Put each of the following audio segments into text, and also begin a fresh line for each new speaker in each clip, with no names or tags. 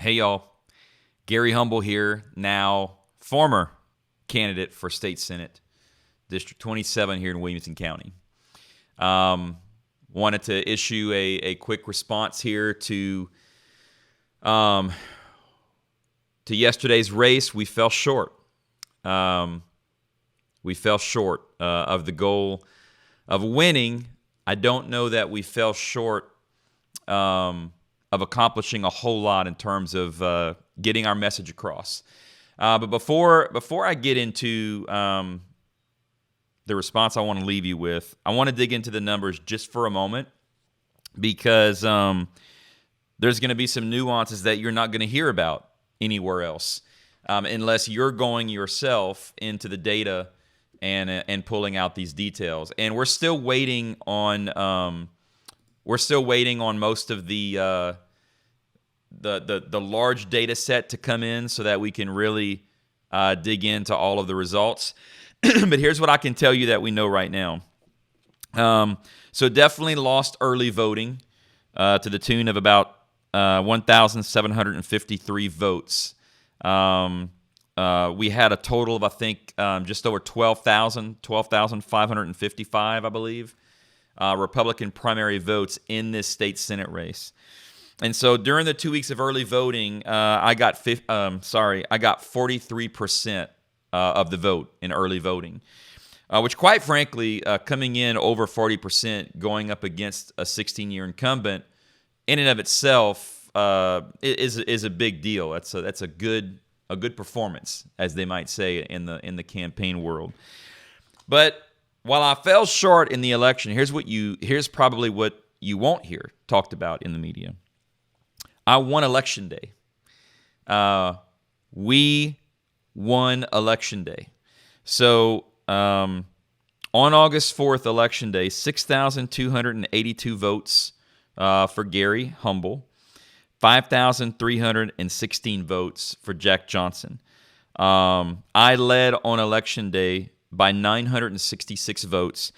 Hey, y'all. Gary Humble here, now former candidate for State Senate, District 27 here in Williamson County. Wanted to issue a quick response here to yesterday's race. We fell short. We fell short of the goal of winning. I don't know that we fell short of accomplishing a whole lot in terms of getting our message across. But before I get into the response I want to leave you with, I want to dig into the numbers just for a moment, because there's going to be some nuances that you're not going to hear about anywhere else unless you're going yourself into the data and pulling out these details. And we're still waiting on most of the large data set to come in so that we can really dig into all of the results. But here's what I can tell you that we know right now. So definitely lost early voting to the tune of about 1,753 votes. We had a total of, I think, just over 12,555, I believe, Republican primary votes in this state Senate race. And so during the 2 weeks of early voting, I got 43% of the vote in early voting, which, quite frankly, coming in over 40%, going up against a 16-year incumbent, in and of itself, is a big deal. That's a good performance, as they might say in the campaign world. But while I fell short in the election, here's probably what you won't hear talked about in the media. I won Election Day. We won Election Day. So on August 4th, Election Day, 6,282 votes for Gary Humble, 5,316 votes for Jack Johnson. I led on Election Day by 966 votes,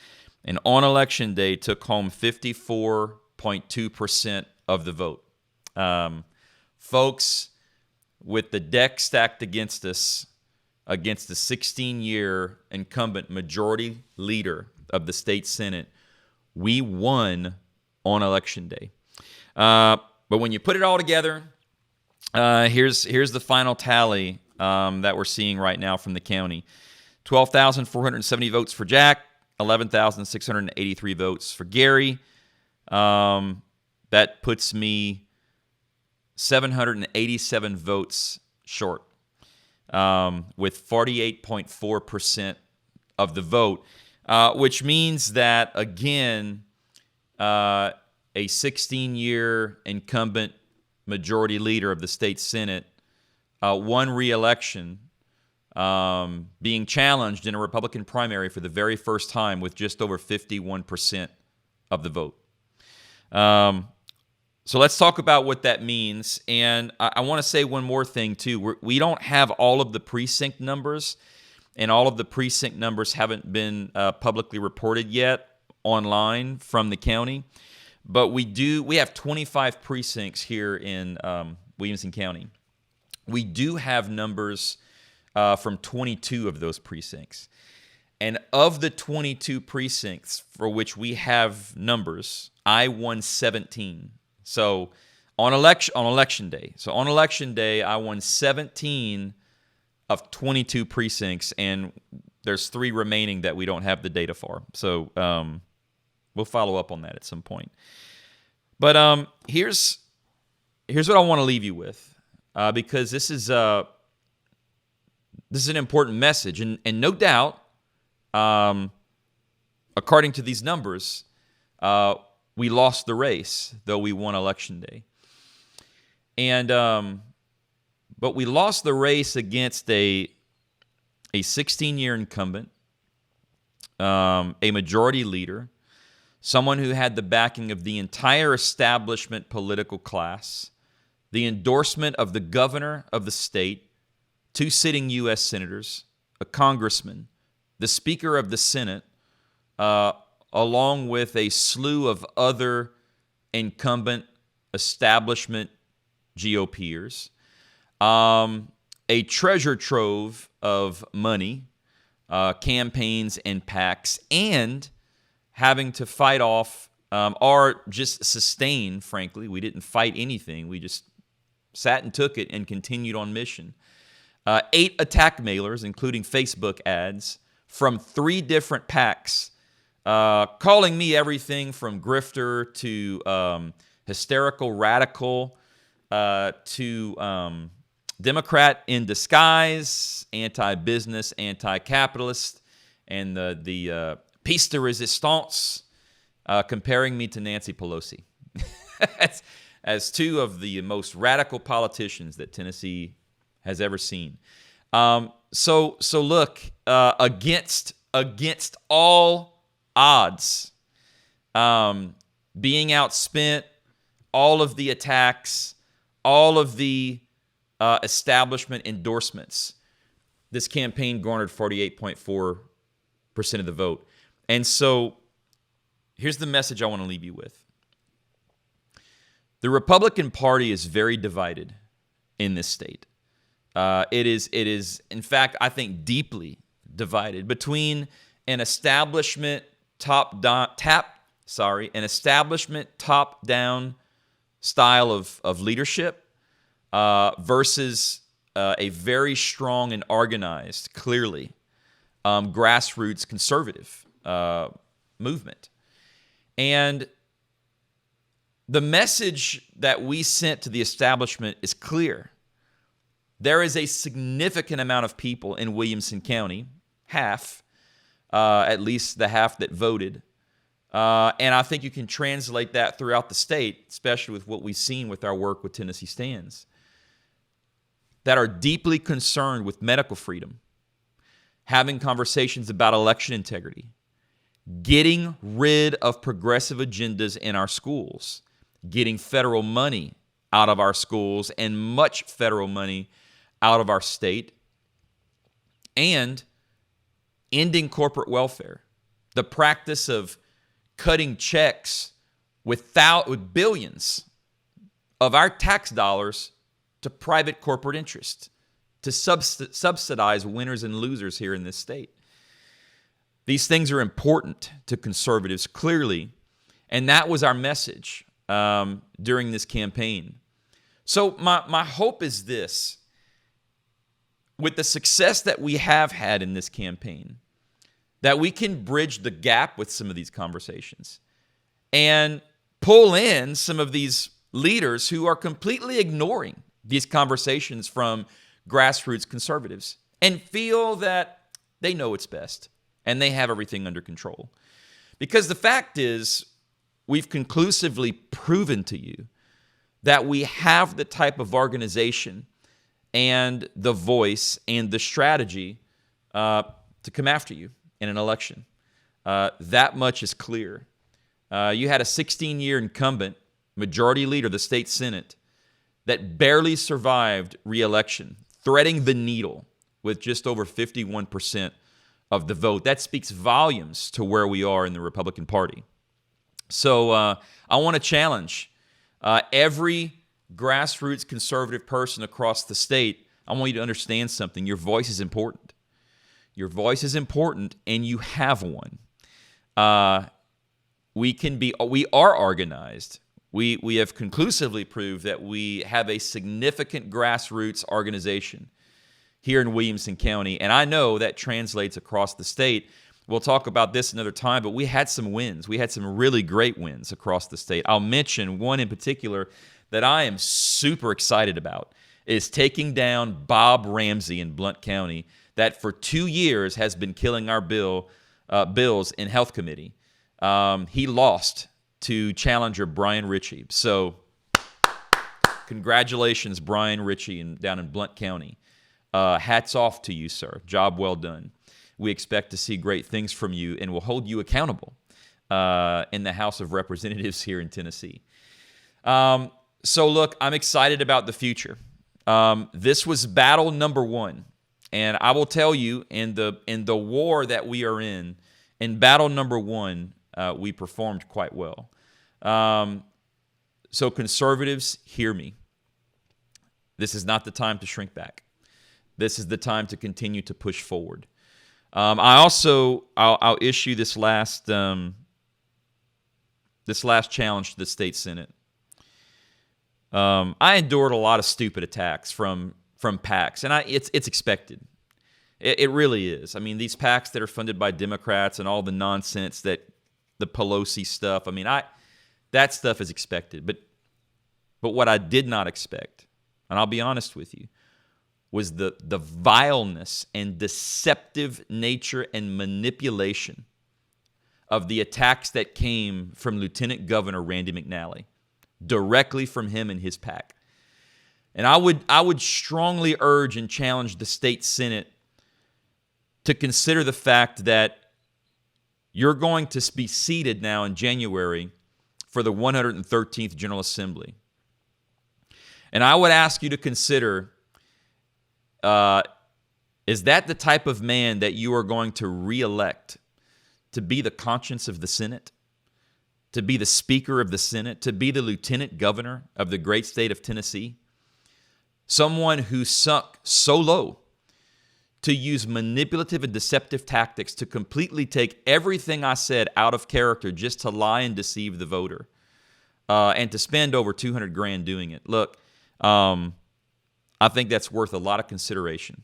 and on Election Day took home 54.2% of the vote. Folks, with the deck stacked against us, against the 16-year incumbent majority leader of the state Senate, we won on Election Day. But when you put it all together, here's the final tally that we're seeing right now from the county. 12,470 votes for Jack, 11,683 votes for Gary. That puts me 787 votes short, with 48.4% of the vote, which means that, again, a 16-year incumbent majority leader of the state Senate won re-election, being challenged in a Republican primary for the very first time with just over 51% of the vote. So let's talk about what that means. And I want to say one more thing, too. We don't have all of the precinct numbers, and all of the precinct numbers haven't been publicly reported yet online from the county. But we have 25 precincts here in Williamson County. We do have numbers from 22 of those precincts. And of the 22 precincts for which we have numbers, I won 17. So on election day, I won 17 of 22 precincts, and there's 3 remaining that we don't have the data for. So we'll follow up on that at some point. But here's what I want to leave you with, because this is an important message, and no doubt, according to these numbers, we lost the race, though we won Election Day. And but we lost the race against a 16-year incumbent, a majority leader, someone who had the backing of the entire establishment political class, the endorsement of the governor of the state, 2 sitting U.S. senators, a congressman, the Speaker of the Senate, along with a slew of other incumbent establishment GOPers. A treasure trove of money, campaigns, and PACs, and having to fight off or just sustain, frankly. We didn't fight anything. We just sat and took it and continued on mission. 8 attack mailers, including Facebook ads, from 3 different PACs, calling me everything from grifter to hysterical radical to Democrat in disguise, anti-business, anti-capitalist, and the piece de resistance, comparing me to Nancy Pelosi as 2 of the most radical politicians that Tennessee has ever seen. So look, against all odds, being outspent, all of the attacks, all of the establishment endorsements, this campaign garnered 48.4% of the vote. And so here's the message I want to leave you with. The Republican Party is very divided in this state. It is, in fact, I think, deeply divided between an establishment top-down style of leadership versus a very strong and organized, clearly, grassroots conservative movement. And the message that we sent to the establishment is clear. There is a significant amount of people in Williamson County, half, at least the half that voted, and I think you can translate that throughout the state, especially with what we've seen with our work with Tennessee Stands, that are deeply concerned with medical freedom, having conversations about election integrity, getting rid of progressive agendas in our schools, getting federal money out of our schools and much federal money out of our state, and ending corporate welfare, the practice of cutting checks with billions of our tax dollars to private corporate interests to subsidize winners and losers here in this state. These things are important to conservatives, clearly, and that was our message during this campaign. So my hope is this. With the success that we have had in this campaign, that we can bridge the gap with some of these conversations and pull in some of these leaders who are completely ignoring these conversations from grassroots conservatives and feel that they know what's best and they have everything under control. Because the fact is, we've conclusively proven to you that we have the type of organization and the voice and the strategy to come after you in an election. That much is clear. You had a 16-year incumbent, majority leader of the state Senate, that barely survived re-election, threading the needle with just over 51% of the vote. That speaks volumes to where we are in the Republican Party. So I want to challenge every grassroots conservative person across the state. I want you to understand something. Your voice is important. Your voice is important, and you have one. We are organized. We have conclusively proved that we have a significant grassroots organization here in Williamson County, and I know that translates across the state. We'll talk about this another time, but we had some wins. We had some really great wins across the state. I'll mention one in particular that I am super excited about, is taking down Bob Ramsey in Blount County, that for 2 years has been killing our bills in health committee. He lost to challenger Brian Ritchie. So congratulations, Brian Ritchie down in Blount County. Hats off to you, sir. Job well done. We expect to see great things from you, and we'll hold you accountable in the House of Representatives here in Tennessee. So look, I'm excited about the future. This was battle number 1. And I will tell you, in the war that we are in battle number 1, we performed quite well. So conservatives, hear me. This is not the time to shrink back. This is the time to continue to push forward. I'll issue this last challenge to the state Senate. I endured a lot of stupid attacks from PACs, and it's expected. It really is. I mean, these PACs that are funded by Democrats and all the nonsense that the Pelosi stuff. I mean, that stuff is expected. But what I did not expect, and I'll be honest with you, was the vileness and deceptive nature and manipulation of the attacks that came from Lieutenant Governor Randy McNally, directly from him and his PAC. And I would strongly urge and challenge the state Senate to consider the fact that you're going to be seated now in January for the 113th General Assembly. And I would ask you to consider, is that the type of man that you are going to re-elect to be the conscience of the Senate, to be the Speaker of the Senate, to be the Lieutenant Governor of the great state of Tennessee? Someone who sunk so low to use manipulative and deceptive tactics to completely take everything I said out of character just to lie and deceive the voter, and to spend over $200,000 doing it. Look, I think that's worth a lot of consideration.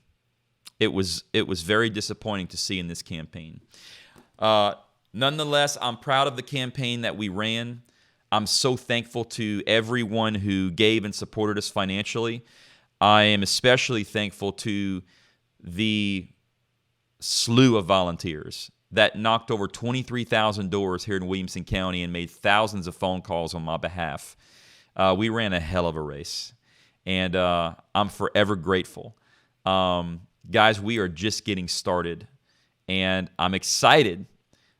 It was very disappointing to see in this campaign. Nonetheless, I'm proud of the campaign that we ran. I'm so thankful to everyone who gave and supported us financially. I am especially thankful to the slew of volunteers that knocked over 23,000 doors here in Williamson County and made thousands of phone calls on my behalf. We ran a hell of a race, and I'm forever grateful. Guys, we are just getting started, and I'm excited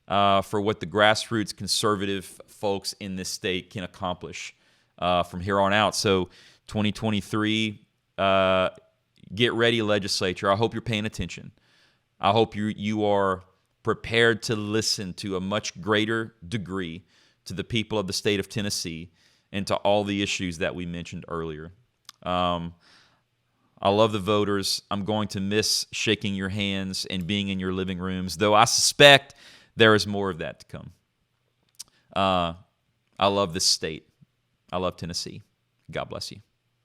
for what the grassroots conservative folks in this state can accomplish from here on out. So 2023, get ready, legislature. I hope you're paying attention. I hope you are prepared to listen to a much greater degree to the people of the state of Tennessee and to all the issues that we mentioned earlier. I love the voters. I'm going to miss shaking your hands and being in your living rooms, though I suspect there is more of that to come. I love this state. I love Tennessee. God bless you.